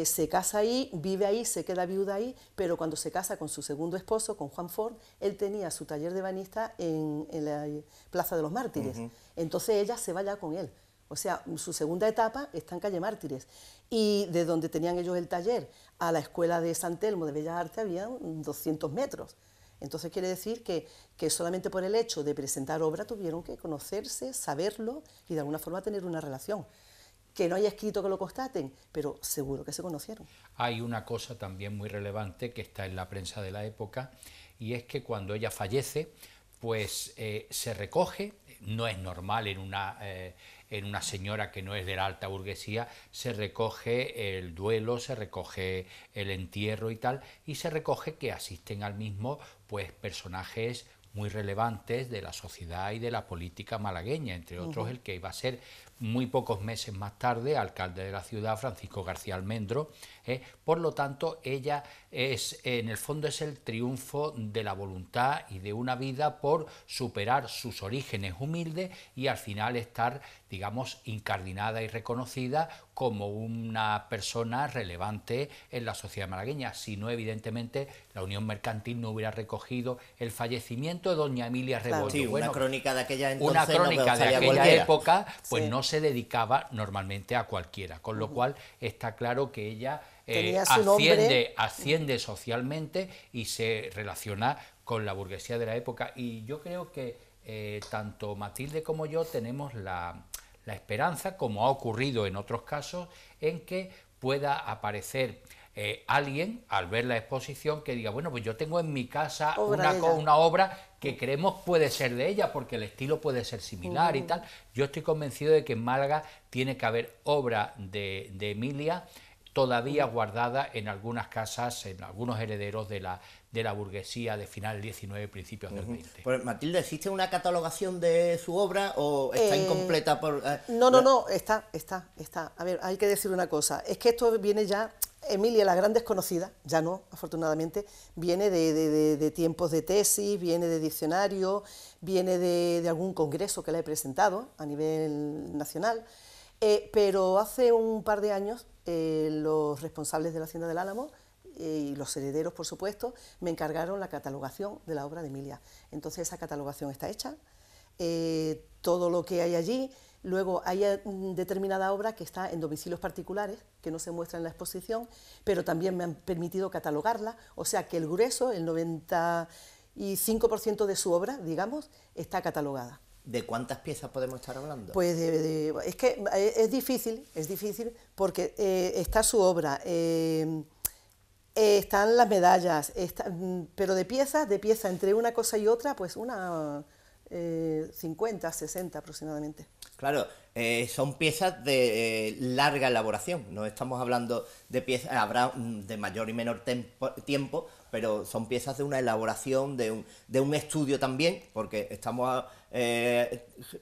se casa ahí, vive ahí, se queda viuda ahí, pero cuando se casa con su segundo esposo, con Juan Ford, él tenía su taller de ebanista en la Plaza de los Mártires. Entonces ella se va ya con él. O sea, su segunda etapa está en calle Mártires. Y de donde tenían ellos el taller a la Escuela de San Telmo de Bellas Artes habían 200 metros. Entonces quiere decir que solamente por el hecho de presentar obra tuvieron que conocerse, saberlo y de alguna forma tener una relación. Que no haya escrito que lo constaten, pero seguro que se conocieron. Hay una cosa también muy relevante que está en la prensa de la época, y es que cuando ella fallece, pues se recoge, no es normal en una señora que no es de la alta burguesía, se recoge el duelo, se recoge el entierro y tal, y se recoge que asisten al mismo pues personajes muy relevantes de la sociedad y de la política malagueña, entre otros el que iba a ser muy pocos meses más tarde alcalde de la ciudad, Francisco García Almendro. Por lo tanto, ella es, en el fondo, es el triunfo de la voluntad y de una vida por superar sus orígenes humildes y al final estar, digamos, incardinada y reconocida como una persona relevante en la sociedad malagueña. Si no, evidentemente, la Unión Mercantil no hubiera recogido el fallecimiento de doña Emilia Rebollo. Sí, bueno, una crónica de aquella entonces, una crónica no de aquella cualquiera. época, pues sí, no se dedicaba normalmente a cualquiera, con lo cual está claro que ella tenía su nombre. asciende socialmente y se relaciona con la burguesía de la época. Y yo creo que tanto Matilde como yo tenemos la esperanza, como ha ocurrido en otros casos, en que pueda aparecer alguien al ver la exposición que diga, bueno, pues yo tengo en mi casa una obra que creemos puede ser de ella porque el estilo puede ser similar y tal. Yo estoy convencido de que en Málaga tiene que haber obra de Emilia todavía guardada en algunas casas, en algunos herederos de la burguesía de final del 19, principios del 20. Pues, Matilde, ¿existe una catalogación de su obra o está incompleta? No, está. A ver, hay que decir una cosa, es que esto viene ya, Emilia, la gran desconocida, ya no, afortunadamente, viene de tiempos de tesis, viene de diccionario, viene de algún congreso que la he presentado a nivel nacional, pero hace un par de años los responsables de la Hacienda del Álamo y los herederos, por supuesto, me encargaron la catalogación de la obra de Emilia. Entonces esa catalogación está hecha, todo lo que hay allí. Luego hay determinada obra que está en domicilios particulares, que no se muestra en la exposición, pero también me han permitido catalogarla, o sea que el grueso, el 95% de su obra, digamos, está catalogada. ¿De cuántas piezas podemos estar hablando? Pues es que es difícil porque está su obra, están las medallas, pero de piezas entre una cosa y otra, pues una 50, 60 aproximadamente. Claro, son piezas de larga elaboración, no estamos hablando de piezas, habrá de mayor y menor tiempo, pero son piezas de una elaboración, de un estudio también, porque estamos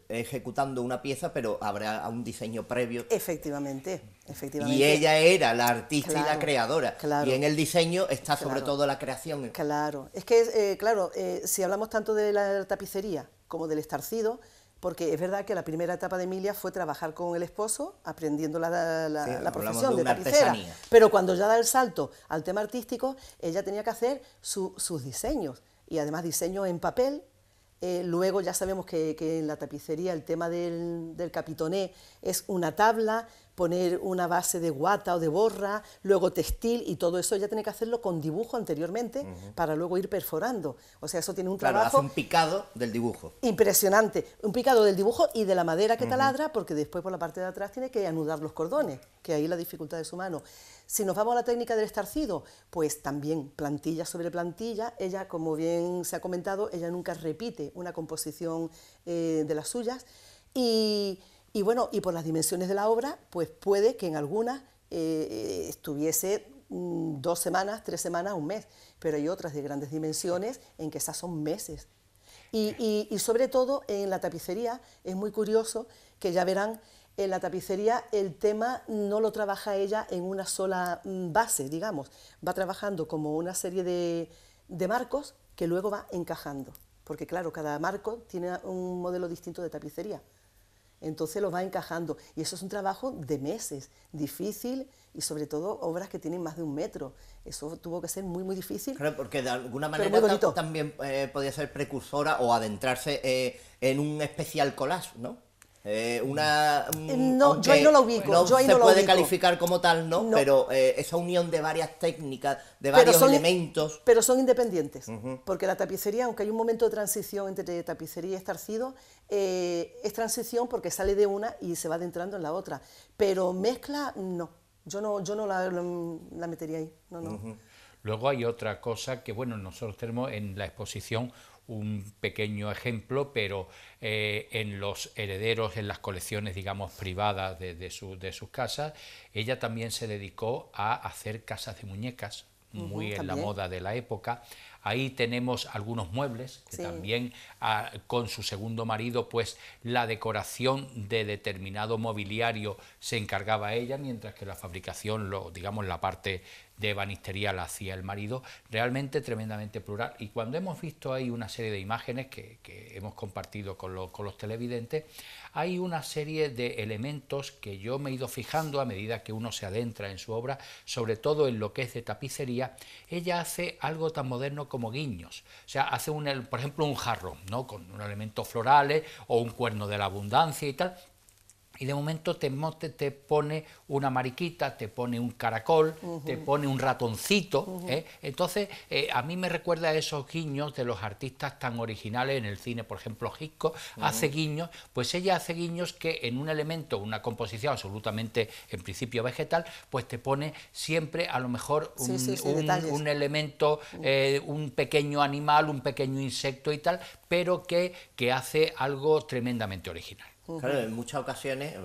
ejecutando una pieza, pero habrá un diseño previo. Efectivamente. Y ella era la artista, claro, y la creadora, claro, y en el diseño está sobre todo la creación. Claro, es que, si hablamos tanto de la tapicería como del estarcido, porque es verdad que la primera etapa de Emilia fue trabajar con el esposo, aprendiendo la profesión de tapicera, pero cuando ya da el salto al tema artístico, ella tenía que hacer sus diseños, y además diseños en papel. Luego ya sabemos que en la tapicería el tema del capitoné es una tabla, poner una base de guata o de borra, luego textil, y todo eso ella tiene que hacerlo con dibujo anteriormente para luego ir perforando. O sea, eso tiene un trabajo... hace un picado del dibujo. Impresionante, un picado del dibujo y de la madera que taladra, porque después por la parte de atrás tiene que anudar los cordones, que ahí la dificultad de su mano. Si nos vamos a la técnica del estarcido, pues también plantilla sobre plantilla. Ella, como bien se ha comentado, ella nunca repite una composición de las suyas, y bueno, y por las dimensiones de la obra, pues puede que en algunas estuviese 2 semanas, 3 semanas, un mes, pero hay otras de grandes dimensiones en que esas son meses. Y sobre todo en la tapicería es muy curioso que ya verán, en la tapicería el tema no lo trabaja ella en una sola base, digamos, va trabajando como una serie de marcos que luego va encajando, porque claro, cada marco tiene un modelo distinto de tapicería. Entonces lo va encajando, y eso es un trabajo de meses, difícil, y sobre todo obras que tienen más de 1 metro. Eso tuvo que ser muy, muy difícil. Claro, porque de alguna manera también podía ser precursora o adentrarse en un especial collage, ¿no? No, yo ahí no la ubico. No se puede calificar como tal, ¿no? Pero esa unión de varias técnicas, de varios elementos. Pero son independientes, porque la tapicería, aunque hay un momento de transición entre tapicería y estarcido, es transición porque sale de una y se va adentrando en la otra. Pero mezcla, no. Yo no la metería ahí. No. Luego hay otra cosa que, bueno, nosotros tenemos en la exposición un pequeño ejemplo, pero en los herederos, en las colecciones, digamos, privadas de sus casas, ella también se dedicó a hacer casas de muñecas, muy en la moda de la época. Ahí tenemos algunos muebles que también con su segundo marido, pues la decoración de determinado mobiliario se encargaba ella, mientras que la fabricación, digamos la parte de ebanistería la hacía el marido. Realmente tremendamente plural. Y cuando hemos visto ahí una serie de imágenes que hemos compartido con los televidentes, hay una serie de elementos que yo me he ido fijando a medida que uno se adentra en su obra, sobre todo en lo que es de tapicería. Ella hace algo tan moderno como guiños, o sea, hace por ejemplo un jarrón, ¿no?, con unos elementos florales o un cuerno de la abundancia y tal. Y de momento te pone una mariquita, te pone un caracol, te pone un ratoncito. Entonces, a mí me recuerda a esos guiños de los artistas tan originales en el cine. Por ejemplo, Hitchcock hace guiños, pues ella hace guiños que en un elemento, una composición absolutamente, en principio, vegetal, pues te pone siempre a lo mejor un elemento, un pequeño animal, un pequeño insecto y tal, pero que hace algo tremendamente original. Claro, en muchas ocasiones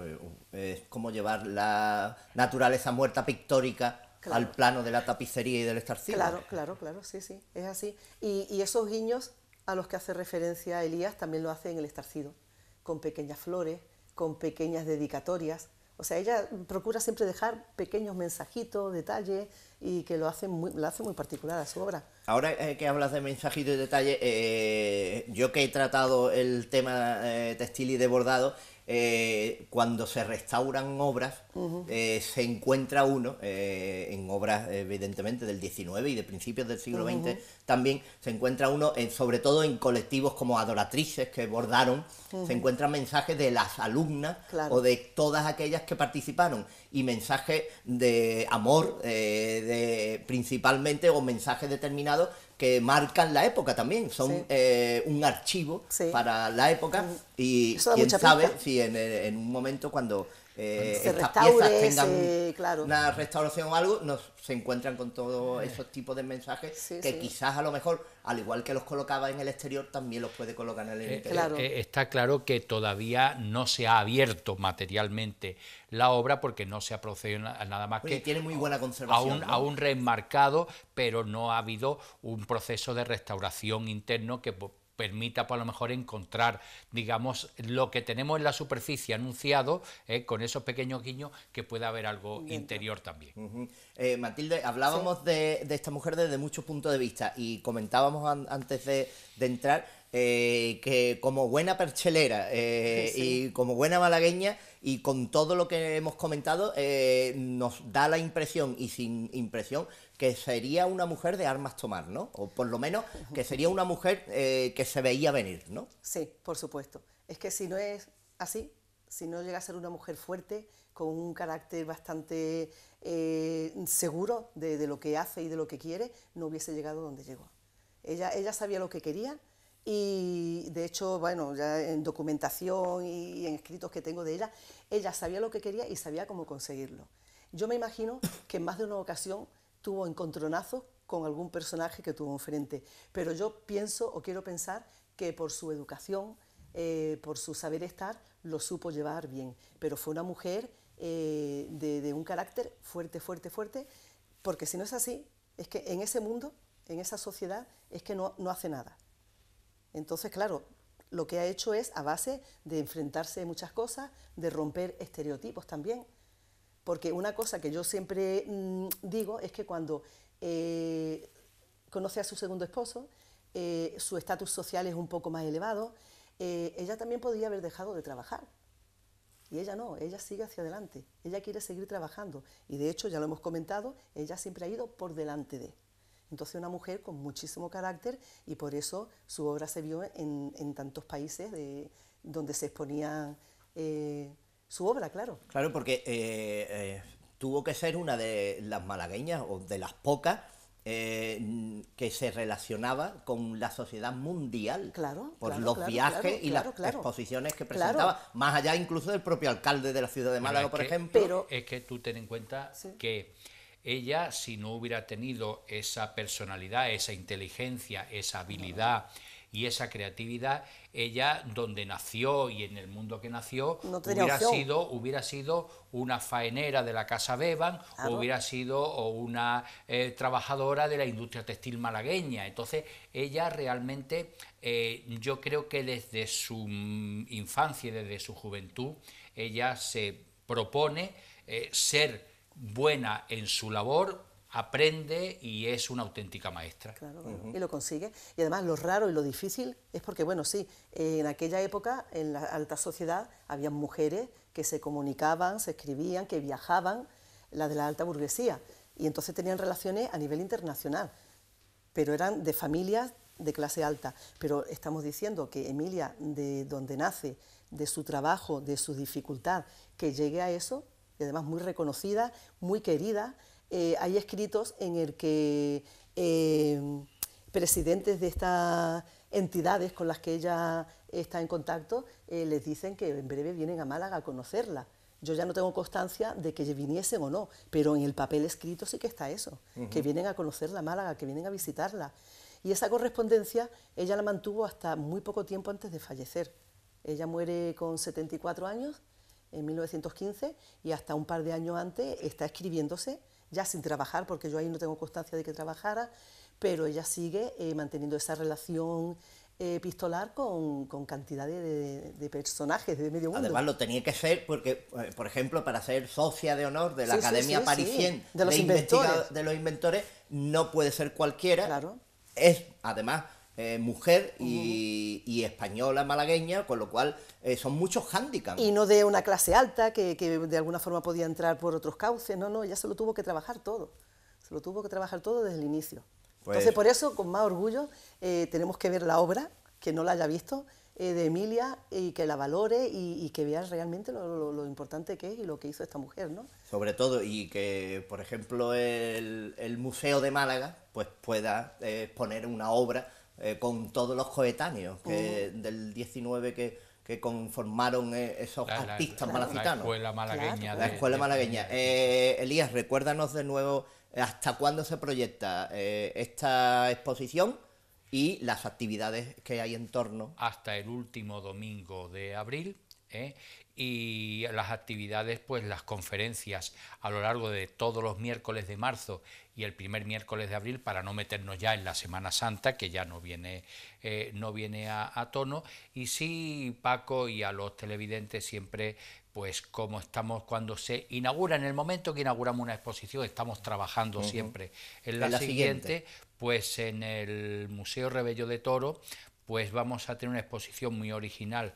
es como llevar la naturaleza muerta pictórica al plano de la tapicería y del estarcido. Claro, sí, es así. Y esos guiños a los que hace referencia Elías también lo hace en el estarcido, con pequeñas flores, con pequeñas dedicatorias. O sea, ella procura siempre dejar pequeños mensajitos, detalles, y que lo hace muy particular a su obra. Ahora que hablas de mensajitos y detalles, yo que he tratado el tema textil y de bordado, cuando se restauran obras, se encuentra uno, en obras evidentemente del XIX y de principios del siglo XX también, se encuentra uno, sobre todo en colectivos como adoratrices que bordaron, se encuentran mensajes de las alumnas o de todas aquellas que participaron, y mensajes de amor, principalmente, o mensajes determinados que marcan la época también, son un archivo para la época, y quién sabe si en un momento cuando estas piezas tengan una restauración o algo, se encuentran con todos esos tipos de mensajes que quizás a lo mejor, al igual que los colocaba en el exterior, también los puede colocar en el interior. Está claro que todavía no se ha abierto materialmente la obra, porque no se ha procedido a nada más que tiene muy buena conservación, a un reenmarcado, pero no ha habido un proceso de restauración interno que permita, por lo mejor, encontrar, digamos, lo que tenemos en la superficie anunciado, con esos pequeños guiños, que pueda haber algo interior también. Matilde, hablábamos de esta mujer desde muchos puntos de vista, y comentábamos antes de entrar que como buena perchelera y como buena malagueña, y con todo lo que hemos comentado, nos da la impresión, y sin impresión, que sería una mujer de armas tomar, ¿no? O por lo menos que sería una mujer que se veía venir, ¿no? Sí, por supuesto. Es que si no es así, si no llega a ser una mujer fuerte, con un carácter bastante seguro de lo que hace y de lo que quiere, no hubiese llegado donde llegó. Ella sabía lo que quería, y de hecho, bueno, ya en documentación y en escritos que tengo de ella sabía lo que quería y sabía cómo conseguirlo. Yo me imagino que en más de una ocasión tuvo encontronazos con algún personaje que tuvo enfrente, pero yo pienso o quiero pensar que por su educación, por su saber estar, lo supo llevar bien, pero fue una mujer de un carácter fuerte, porque si no es así, es que en ese mundo, en esa sociedad, es que no hace nada. Entonces, claro, lo que ha hecho es a base de enfrentarse a muchas cosas, de romper estereotipos también. Porque una cosa que yo siempre digo es que cuando conoce a su segundo esposo, su estatus social es un poco más elevado, ella también podría haber dejado de trabajar. Y ella no, ella sigue hacia adelante, ella quiere seguir trabajando. Y de hecho, ya lo hemos comentado, ella siempre ha ido por delante de. Entonces, una mujer con muchísimo carácter, y por eso su obra se vio en tantos países donde se exponía su obra, claro. Claro, porque tuvo que ser una de las malagueñas, o de las pocas, que se relacionaba con la sociedad mundial, por los viajes y las exposiciones que presentaba, más allá incluso del propio alcalde de la ciudad de Málaga, por ejemplo. Pero es que tú ten en cuenta que ella, si no hubiera tenido esa personalidad, esa inteligencia, esa habilidad y esa creatividad, ella donde nació y en el mundo que nació, no hubiera sido una faenera de la Casa Beban, claro, o hubiera sido una trabajadora de la industria textil malagueña. Entonces ella realmente, yo creo que desde su infancia y desde su juventud, ella se propone ser buena en su labor, aprende y es una auténtica maestra. Claro, y lo consigue. Y además lo raro y lo difícil es porque, bueno, sí, en aquella época, en la alta sociedad, había mujeres que se comunicaban, se escribían, que viajaban, las de la alta burguesía, y entonces tenían relaciones a nivel internacional, pero eran de familias de clase alta. Pero estamos diciendo que Emilia, de donde nace, de su trabajo, de su dificultad, que llegue a eso, y además muy reconocida, muy querida. Hay escritos en el que presidentes de estas entidades con las que ella está en contacto les dicen que en breve vienen a Málaga a conocerla. Yo ya no tengo constancia de que viniesen o no, pero en el papel escrito sí que está eso, que vienen a conocerla a Málaga, que vienen a visitarla. Y esa correspondencia ella la mantuvo hasta muy poco tiempo antes de fallecer. Ella muere con 74 años, en 1915, y hasta un par de años antes está escribiéndose, ya sin trabajar, porque yo ahí no tengo constancia de que trabajara, pero ella sigue manteniendo esa relación epistolar con cantidad de personajes de medio mundo. Además lo tenía que ser porque, por ejemplo, para ser socia de honor de la Academia Parisienne de los inventores, no puede ser cualquiera. Claro. Es, además, mujer y española malagueña, con lo cual son muchos hándicaps. Y no de una clase alta que de alguna forma podía entrar por otros cauces, no, ella se lo tuvo que trabajar todo, desde el inicio. Pues, entonces por eso, con más orgullo, tenemos que ver la obra, que no la haya visto, de Emilia, y que la valore y que vea realmente lo importante que es y lo que hizo esta mujer, ¿no? Sobre todo, y que, por ejemplo, el Museo de Málaga pues pueda exponer una obra con todos los coetáneos del 19 que conformaron esos artistas malacitanos. La escuela malagueña. Claro. La escuela malagueña. Elías, recuérdanos de nuevo hasta cuándo se proyecta esta exposición y las actividades que hay en torno. Hasta el último domingo de abril. Y las actividades, pues las conferencias a lo largo de todos los miércoles de marzo y el primer miércoles de abril, para no meternos ya en la Semana Santa, que ya no viene a tono. Y sí, Paco, y a los televidentes siempre, pues como estamos cuando se inaugura, en el momento que inauguramos una exposición, estamos trabajando siempre en la siguiente, pues en el Museo Rebello de Toro, pues vamos a tener una exposición muy original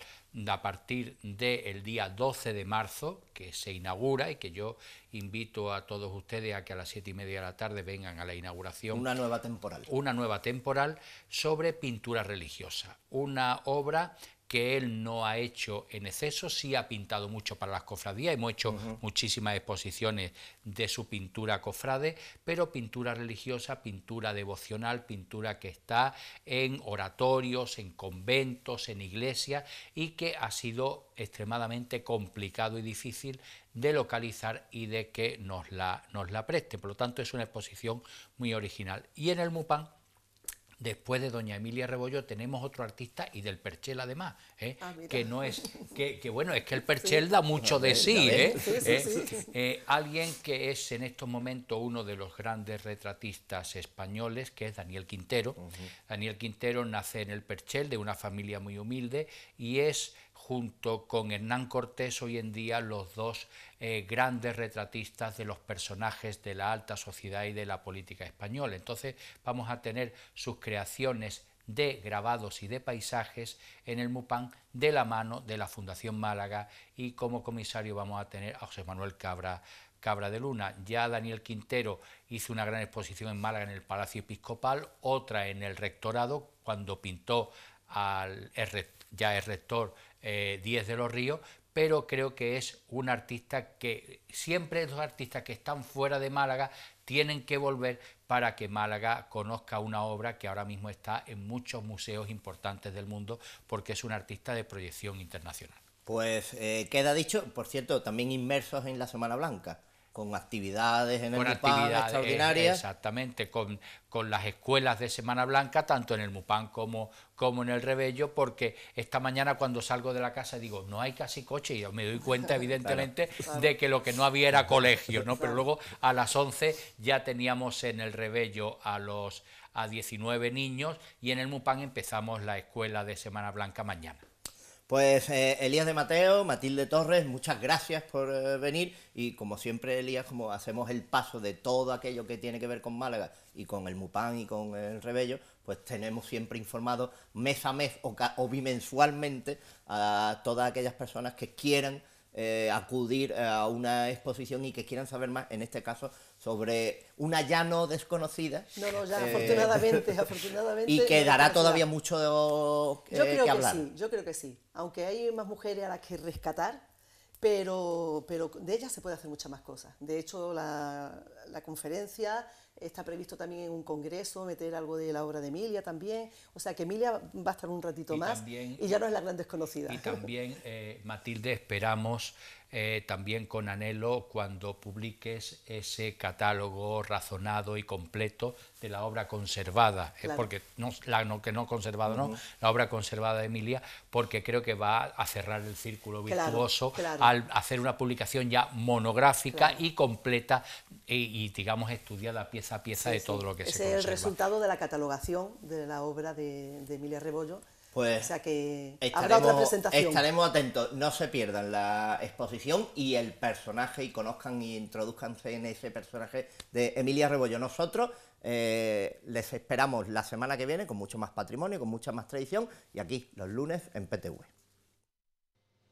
a partir del día 12 de marzo, que se inaugura, y que yo invito a todos ustedes a que a las 7:30 de la tarde vengan a la inauguración. Una nueva temporal. Una nueva temporal sobre pintura religiosa, una obra que él no ha hecho en exceso, sí ha pintado mucho para las cofradías, hemos hecho muchísimas exposiciones de su pintura cofrade, pero pintura religiosa, pintura devocional, pintura que está en oratorios, en conventos, en iglesias, y que ha sido extremadamente complicado y difícil de localizar y de que nos la preste. Por lo tanto, es una exposición muy original. Y en el MUPAN, después de doña Emilia Rebollo, tenemos otro artista, y del Perchel además, que no es, que bueno, es que el Perchel da mucho de sí, alguien que es en estos momentos uno de los grandes retratistas españoles, que es Daniel Quintero. Daniel Quintero nace en el Perchel, de una familia muy humilde, y es, junto con Hernán Cortés, hoy en día los dos grandes retratistas de los personajes de la alta sociedad y de la política española. Entonces vamos a tener sus creaciones de grabados y de paisajes en el MUPAN, de la mano de la Fundación Málaga, y como comisario vamos a tener a José Manuel Cabra de Luna. Ya Daniel Quintero hizo una gran exposición en Málaga en el Palacio Episcopal, otra en el Rectorado, cuando pintó al ya el rector Díez de los Ríos, pero creo que es un artista que siempre los artistas que están fuera de Málaga tienen que volver para que Málaga conozca una obra que ahora mismo está en muchos museos importantes del mundo, porque es un artista de proyección internacional. Pues queda dicho, por cierto, también inmersos en la Semana Blanca. con actividades en el con Mupán actividades extraordinarias. Exactamente, con las escuelas de Semana Blanca, tanto en el Mupán como en el Rebello, porque esta mañana cuando salgo de la casa digo, no hay casi coche, y me doy cuenta evidentemente de que lo que no había era colegio, ¿no? Pero luego a las 11 ya teníamos en el Rebello a 19 niños y en el Mupán empezamos la escuela de Semana Blanca mañana. Pues Elías de Mateo, Matilde Torres, muchas gracias por venir y como siempre, Elías, como hacemos el paso de todo aquello que tiene que ver con Málaga y con el Mupán y con el Rebello, pues tenemos siempre informados mes a mes o bimensualmente a todas aquellas personas que quieran acudir a una exposición y que quieran saber más, en este caso, sobre una ya no desconocida. No, ya afortunadamente. Y que dará todavía mucho que hablar. Yo creo que sí. Aunque hay más mujeres a las que rescatar, pero de ellas se puede hacer muchas más cosas. De hecho, la conferencia está previsto también en un congreso, meter algo de la obra de Emilia también. O sea que Emilia va a estar un ratito más y ya no es la gran desconocida. Y también, Matilde, esperamos también con anhelo cuando publiques ese catálogo razonado y completo de la obra conservada, claro. Porque la obra conservada de Emilia, porque creo que va a cerrar el círculo virtuoso al hacer una publicación ya monográfica y completa y digamos estudiada pieza a pieza de todo lo que se conserva. Ese es el resultado de la catalogación de la obra de Emilia Rebollo. Pues o sea que habrá otra presentación. Estaremos atentos, no se pierdan la exposición y el personaje y conozcan y introduzcanse en ese personaje de Emilia Rebollo. Nosotros les esperamos la semana que viene con mucho más patrimonio, con mucha más tradición y aquí los lunes en PTV.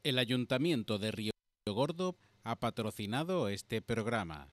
El Ayuntamiento de Río Gordo ha patrocinado este programa.